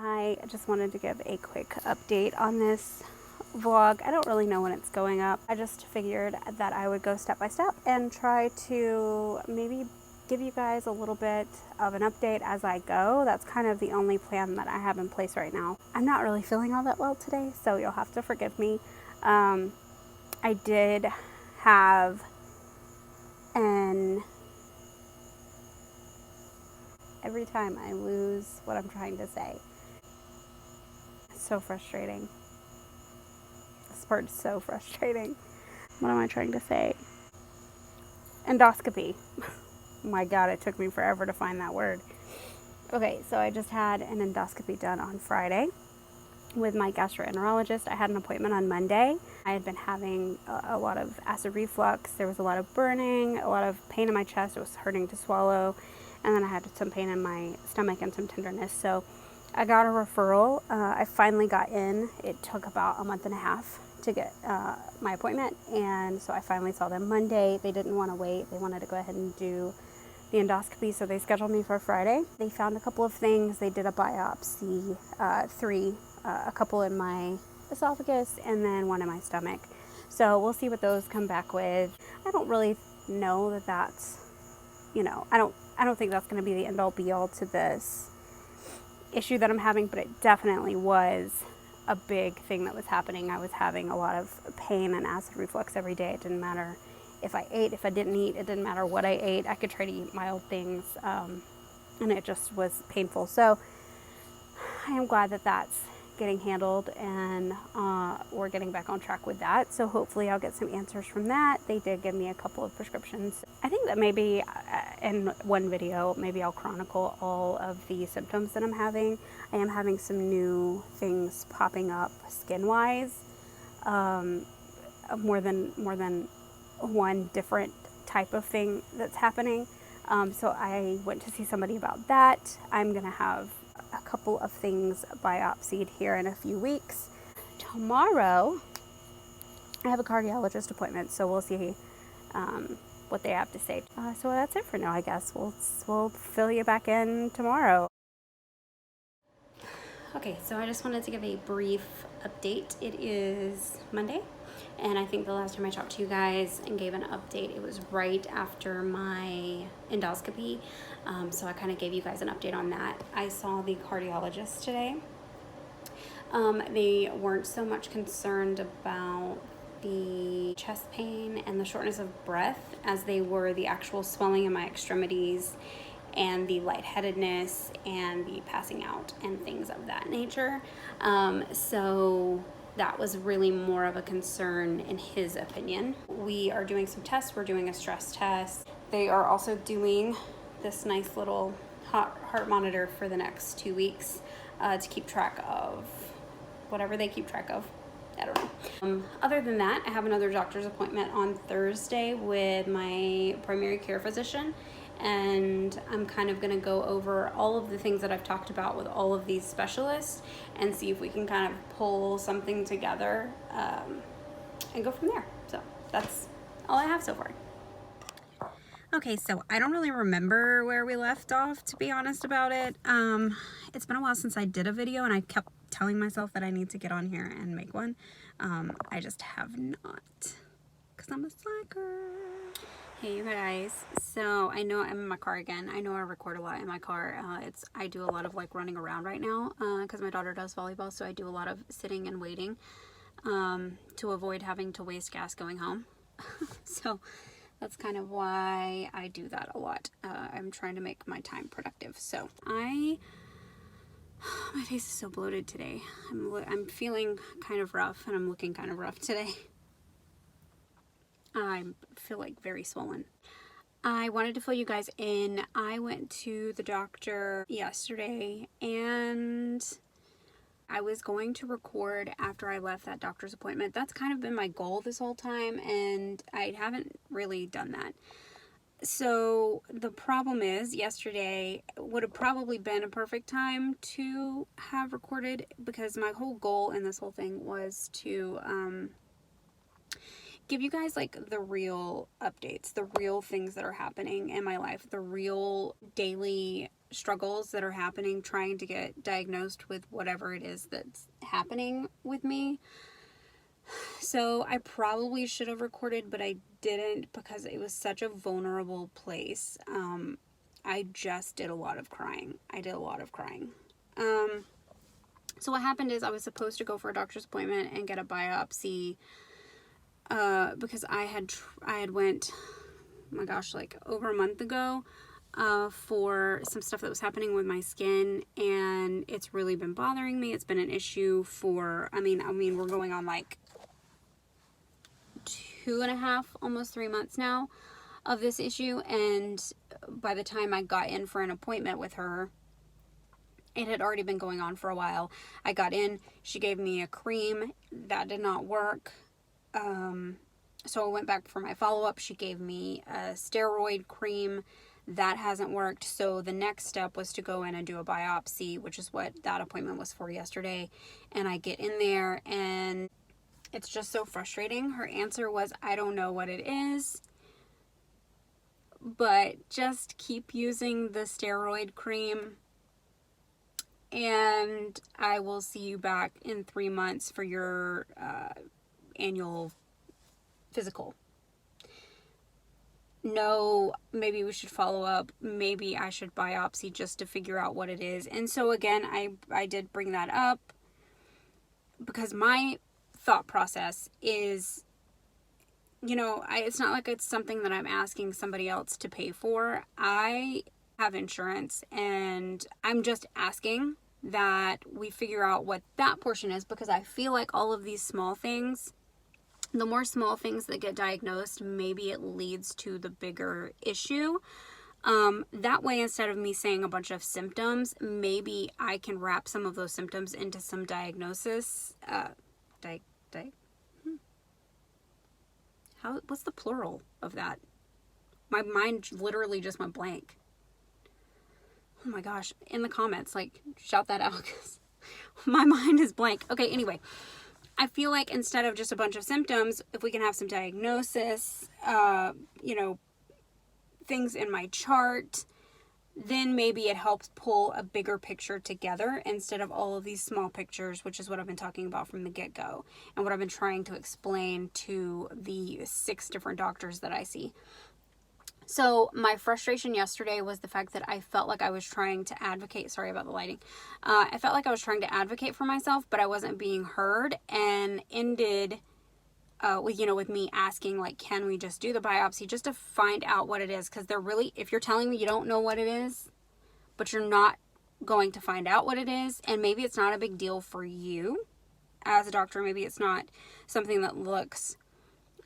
I just wanted to give a quick update on this vlog. I don't really know when it's going up. I just figured that I would go step by step and try to maybe give you guys a little bit of an update as I go. That's kind of the only plan that I have in place right now. I'm not really feeling all that well today, so you'll have to forgive me. I did have every time I lose what I'm trying to say. It's so frustrating. This part is so frustrating. What am I trying to say? Endoscopy. My God, it took me forever to find that word. Okay, so I just had an endoscopy done on Friday with my gastroenterologist. I had an appointment on Monday. I had been having a lot of acid reflux. There was a lot of burning, a lot of pain in my chest. It was hurting to swallow. And then I had some pain in my stomach and some tenderness. So I got a referral. I finally got in. It took about a month and a half to get my appointment. And so I finally saw them Monday. They didn't want to wait. They wanted to go ahead and do the endoscopy, so they scheduled me for Friday. They found a couple of things. They did a biopsy, a couple in my esophagus and then one in my stomach. So we'll see what those come back with. I don't really know that that's, I don't think that's going to be the end all be all to this issue that I'm having, but it definitely was a big thing that was happening. I was having a lot of pain and acid reflux every day. It didn't matter if I ate, if I didn't eat, it didn't matter what I ate. I could try to eat mild things, and it just was painful. So I am glad that that's getting handled, and we're getting back on track with that. So hopefully I'll get some answers from that. They did give me a couple of prescriptions. I think that maybe in one video, maybe I'll chronicle all of the symptoms that I'm having. I am having some new things popping up skin-wise, more than one different type of thing that's happening. So I went to see somebody about that. I'm gonna have a couple of things biopsied here in a few weeks. Tomorrow I have a cardiologist appointment, so we'll see what they have to say. So that's it for now, I guess. We'll fill you back in tomorrow. Okay, so I just wanted to give a brief update. It is Monday, and I think the last time I talked to you guys and gave an update, it was right after my endoscopy. So I kind of gave you guys an update on that. I saw the cardiologist today. They weren't so much concerned about the chest pain and the shortness of breath as they were the actual swelling in my extremities and the lightheadedness and the passing out and things of that nature. So that was really more of a concern in his opinion. We are doing some tests. We're doing a stress test. They are also doing this nice little heart monitor for the next 2 weeks to keep track of whatever they keep track of. I don't know. Other than that, I have another doctor's appointment on Thursday with my primary care physician, and I'm kind of going to go over all of the things that I've talked about with all of these specialists and see if we can kind of pull something together and go from there. So that's all I have so far. Okay, so I don't really remember where we left off, to be honest about it. It's been a while since I did a video, and I kept telling myself that I need to get on here and make one. I just have not, because I'm a slacker. Hey you guys, so I know I'm in my car again. I know I record a lot in my car. I do a lot of like running around right now because my daughter does volleyball, so I do a lot of sitting and waiting to avoid having to waste gas going home. So that's kind of why I do that a lot. I'm trying to make my time productive. So my face is so bloated today. I'm feeling kind of rough, and I'm looking kind of rough today. I feel like very swollen. I wanted to fill you guys in. I went to the doctor yesterday, and I was going to record after I left that doctor's appointment. That's kind of been my goal this whole time, and I haven't really done that. So the problem is, yesterday would have probably been a perfect time to have recorded, because my whole goal in this whole thing was to give you guys like the real updates, the real things that are happening in my life, the real daily struggles that are happening trying to get diagnosed with whatever it is that's happening with me. So I probably should have recorded, but I didn't because it was such a vulnerable place. I just did a lot of crying. So what happened is I was supposed to go for a doctor's appointment and get a biopsy because I had went, oh my gosh, like over a month ago for some stuff that was happening with my skin, and it's really been bothering me. It's been an issue for, I mean we're going on like 2.5, almost 3 months now of this issue, and by the time I got in for an appointment with her, it had already been going on for a while. I got in, she gave me a cream that did not work, so I went back for my follow-up. She gave me a steroid cream that hasn't worked, so the next step was to go in and do a biopsy, which is what that appointment was for yesterday. And I get in there and it's just so frustrating. Her answer was, I don't know what it is, but just keep using the steroid cream and I will see you back in 3 months for your annual physical. No, maybe we should follow up. Maybe I should biopsy just to figure out what it is. And so again, I did bring that up because my thought process is, you know, it's not like it's something that I'm asking somebody else to pay for. I have insurance and I'm just asking that we figure out what that portion is, because I feel like all of these small things, the more small things that get diagnosed, maybe it leads to the bigger issue. That way, instead of me saying a bunch of symptoms, maybe I can wrap some of those symptoms into some diagnosis. What's the plural of that? My mind literally just went blank. Oh my gosh, in the comments, like, shout that out because my mind is blank. Okay, anyway, I feel like instead of just a bunch of symptoms, if we can have some diagnosis, you know, things in my chart, then maybe it helps pull a bigger picture together instead of all of these small pictures, which is what I've been talking about from the get-go and what I've been trying to explain to the 6 different doctors that I see. So my frustration yesterday was the fact that I felt like I was trying to advocate. Sorry about the lighting. I felt like I was trying to advocate for myself, but I wasn't being heard, and ended with me asking, like, can we just do the biopsy just to find out what it is? Because they're really, if you're telling me you don't know what it is, but you're not going to find out what it is, and maybe it's not a big deal for you as a doctor, maybe it's not something that looks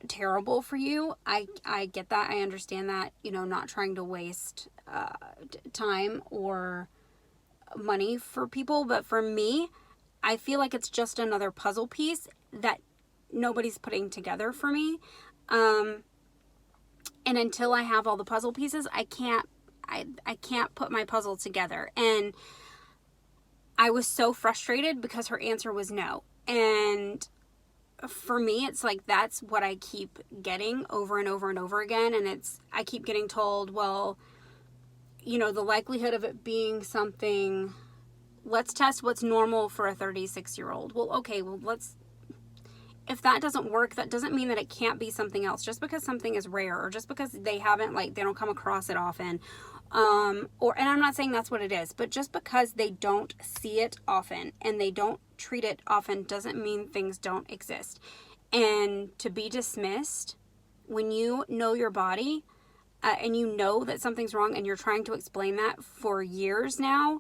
terrible for you. I get that. I understand that, you know, not trying to waste time or money for people. But for me, I feel like it's just another puzzle piece that nobody's putting together for me. And until I have all the puzzle pieces, I can't put my puzzle together. And I was so frustrated because her answer was no. And for me, it's like, that's what I keep getting over and over and over again. And I keep getting told, well, you know, the likelihood of it being something, let's test what's normal for a 36-year-old. Well, okay, well, if that doesn't work, that doesn't mean that it can't be something else. Just because something is rare, or just because they don't come across it often, and I'm not saying that's what it is, but just because they don't see it often and they don't treat it often doesn't mean things don't exist. And to be dismissed when you know your body, and you know that something's wrong, and you're trying to explain that for years now,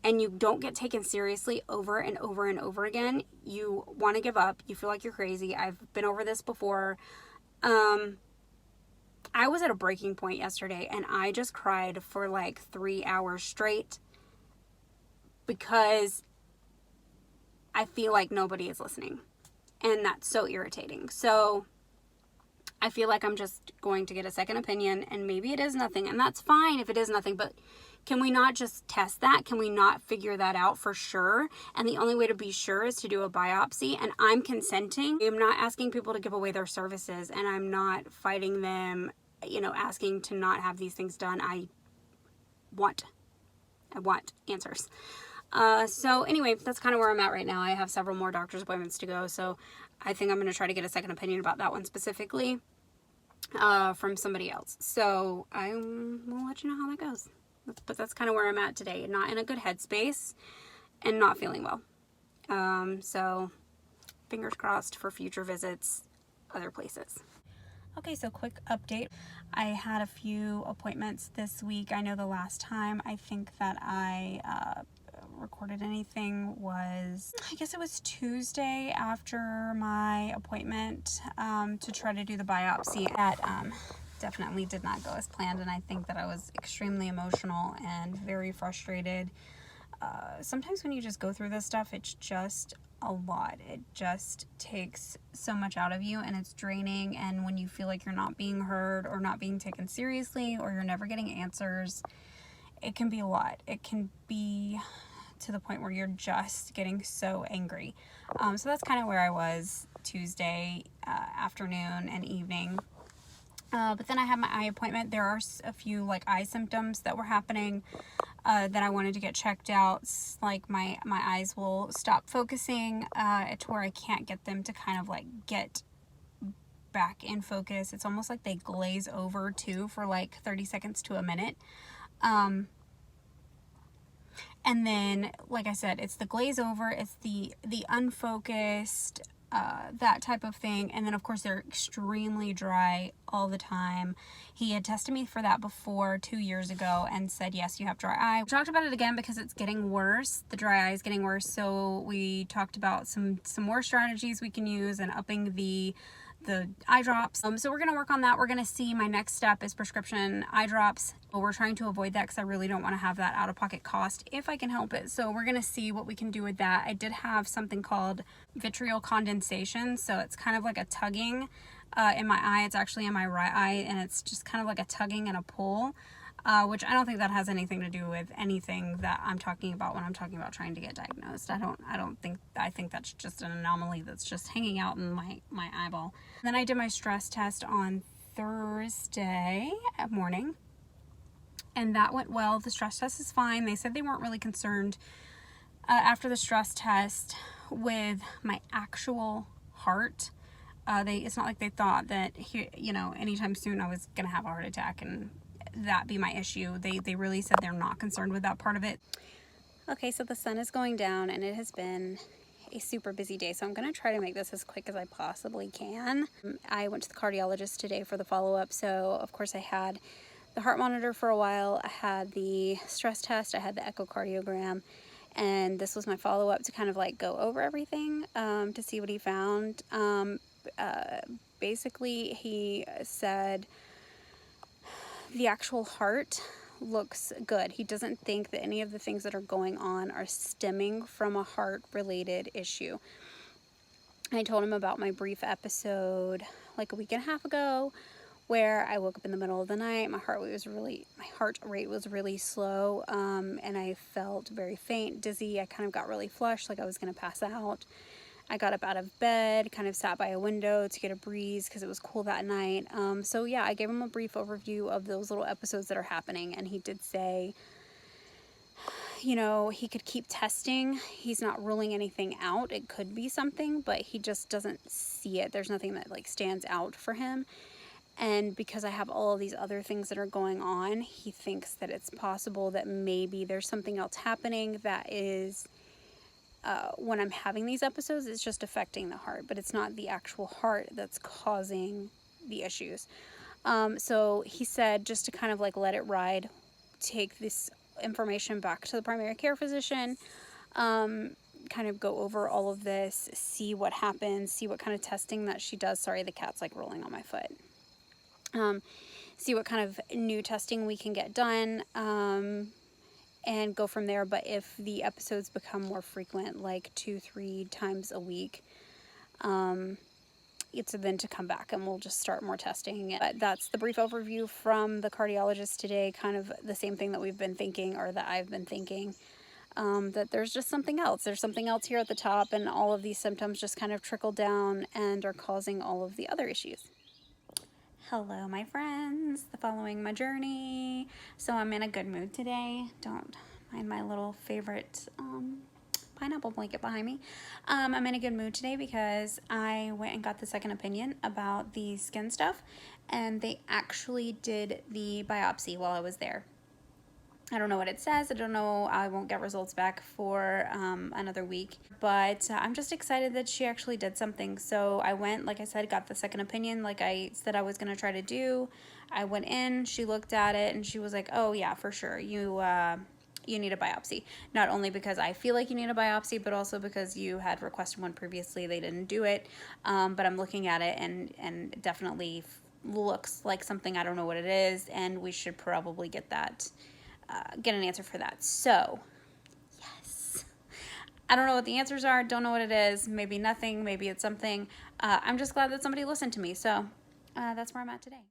and you don't get taken seriously over and over and over again, you want to give up. You feel like you're crazy. I've been over this before. I was at a breaking point yesterday, and I just cried for like 3 hours straight because I feel like nobody is listening, and that's so irritating. So I feel like I'm just going to get a second opinion, and maybe it is nothing, and that's fine if it is nothing, but can we not just test that? Can we not figure that out for sure? And the only way to be sure is to do a biopsy, and I'm consenting. I'm not asking people to give away their services, and I'm not fighting them, you know, asking to not have these things done. I want I want answers. So anyway, that's kind of where I'm at right now. I have several more doctor's appointments to go, so I think I'm going to try to get a second opinion about that one specifically from somebody else. So I will let you know how that goes. But that's kind of where I'm at today. Not in a good headspace and not feeling well. So fingers crossed for future visits other places. Okay, so quick update. I had a few appointments this week. I know the last time I think that I recorded anything was, I guess it was Tuesday after my appointment to try to do the biopsy. That definitely did not go as planned, and I think that I was extremely emotional and very frustrated. Sometimes when you just go through this stuff, it's just a lot. It just takes so much out of you, and it's draining. And when you feel like you're not being heard or not being taken seriously, or you're never getting answers, it can be a lot. It can be to the point where you're just getting so angry. So that's kind of where I was Tuesday afternoon and evening. But then I had my eye appointment. There are a few like eye symptoms that were happening that I wanted to get checked out. Like my eyes will stop focusing to where I can't get them to kind of like get back in focus. It's almost like they glaze over too for like 30 seconds to a minute. And then, like I said, it's the glaze over, it's the unfocused, that type of thing. And then of course they're extremely dry all the time. He had tested me for that before 2 years ago and said, yes, you have dry eye. We talked about it again because it's getting worse. The dry eye is getting worse. So we talked about some more strategies we can use and upping the eye drops. So we're going to work on that. We're going to see, my next step is prescription eye drops. Well, we're trying to avoid that because I really don't want to have that out-of-pocket cost if I can help it. So we're going to see what we can do with that. I did have something called vitreal condensation. So it's kind of like a tugging in my eye. It's actually in my right eye, and it's just kind of like a tugging and a pull. Which I don't think that has anything to do with anything that I'm talking about when I'm talking about trying to get diagnosed. I think that's just an anomaly that's just hanging out in my eyeball. Then I did my stress test on Thursday morning, and that went well. The stress test is fine. They said they weren't really concerned after the stress test with my actual heart. It's not like they thought that, anytime soon I was gonna have a heart attack and that be my issue. They really said they're not concerned with that part of it. Okay, so the sun is going down and it has been a super busy day, so I'm going to try to make this as quick as I possibly can. I went to the cardiologist today for the follow-up, so of course I had the heart monitor for a while, I had the stress test, I had the echocardiogram, and this was my follow-up to kind of like go over everything to see what he found. Basically, he said the actual heart looks good. He doesn't think that any of the things that are going on are stemming from a heart-related issue. I told him about my brief episode like a week and a half ago where I woke up in the middle of the night. My heart rate was really slow, and I felt very faint, dizzy. I kind of got really flushed, like I was going to pass out. I got up out of bed, kind of sat by a window to get a breeze because it was cool that night. So yeah, I gave him a brief overview of those little episodes that are happening, and he did say, he could keep testing. He's not ruling anything out. It could be something, but he just doesn't see it. There's nothing that like stands out for him. And because I have all of these other things that are going on, he thinks that it's possible that maybe there's something else happening that is when I'm having these episodes, it's just affecting the heart, but it's not the actual heart that's causing the issues. So he said just to kind of like let it ride, take this information back to the primary care physician, kind of go over all of this, see what happens, see what kind of testing that she does. Sorry, the cat's like rolling on my foot. See what kind of new testing we can get done. And go from there. But if the episodes become more frequent, like 2-3 times a week, it's then to come back and we'll just start more testing. But that's the brief overview from the cardiologist today, kind of the same thing that we've been thinking, or that I've been thinking, that there's just something else. There's something else here at the top, and all of these symptoms just kind of trickle down and are causing all of the other issues. Hello, my friends, following my journey. So I'm in a good mood today. behind my little favorite pineapple blanket behind me. I'm in a good mood today because I went and got the second opinion about the skin stuff, and they actually did the biopsy while I was there. I don't know what it says. I don't know. I won't get results back for another week. But I'm just excited that she actually did something. So I went, like I said, got the second opinion like I said I was going to try to do. I went in, she looked at it, and she was like, oh, yeah, for sure. You need a biopsy. Not only because I feel like you need a biopsy, but also because you had requested one previously. They didn't do it. But I'm looking at it, and definitely looks like something. I don't know what it is, and we should probably get that. Get an answer for that. So, yes. I don't know what the answers are. Don't know what it is. Maybe nothing. Maybe it's something. I'm just glad that somebody listened to me. So, that's where I'm at today.